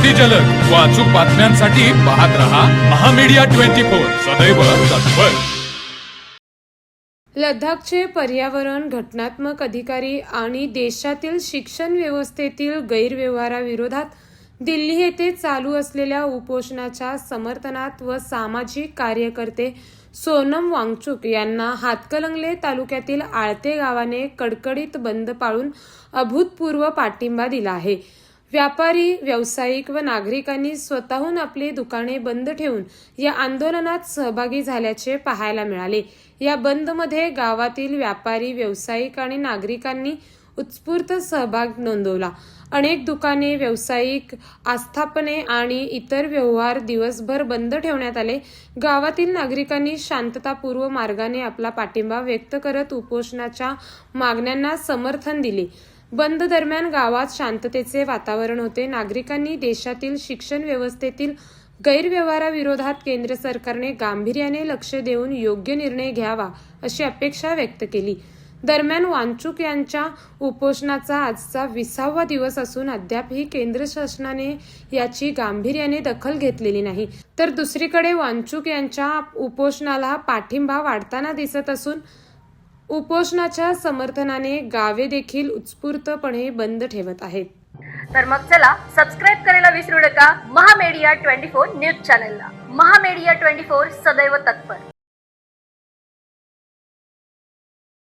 अगदी जलद व अचूक बातम्यांसाठी पाहत रहा महामीडिया 24 सदैव तत्पर. लडाखचे पर्यावरण घटनात्मक अधिकारी आणि देशातील शिक्षण व्यवस्थेतील गैरव्यवहाराविरोधात दिल्ली येथे चालू असलेल्या उपोषणाच्या समर्थनात व सामाजिक कार्यकर्ते सोनम वांगचुक यांना हातकणंगले तालुक्यातील आळते गावाने कडकडीत बंद पाळून अभूतपूर्व पाठिंबा दिला आहे. व्यापारी, व्यावसायिक व नागरिकांनी स्वतःहून आपली दुकाने बंद ठेवून या आंदोलनात सहभागी झाल्याचे पाहायला मिळाले. या बंदमध्ये गावातील व्यापारी, व्यावसायिक आणि नागरिकांनी उत्स्फूर्त सहभाग नोंदवला. अनेक दुकाने, व्यावसायिक आस्थापने आणि इतर व्यवहार दिवसभर बंद ठेवण्यात आले. गावातील नागरिकांनी शांततापूर्व मार्गाने आपला पाठिंबा व्यक्त करत उपोषणाच्या मागण्यांना समर्थन दिले. बंद दरम्यान गावात शांततेचे वातावरण होते. नागरिकांनी देशातील शिक्षण व्यवस्थेतील गैरव्यवहाराविरोधात केंद्र सरकारने गांभीर्याने लक्ष देऊन योग्य निर्णय घ्यावा अशी अपेक्षा व्यक्त केली. दरम्यान वांगचुक यांच्या उपोषणाचा आजचा 20वा दिवस असून अद्यापही केंद्र शासनाने याची गांभीर्याने दखल घेतलेली नाही. तर दुसरीकडे वांगचुक यांच्या उपोषणाला पाठिंबा वाढताना दिसत असून उपोषणाच्या समर्थनाने गावे देखील उत्स्फूर्तपणे बंद ठेवत आहेत. तर मग चला सबस्क्राईब करायला विसरू नका महामीडिया 24 न्यूज चॅनलला. महामीडिया 24 सदैव तत्पर.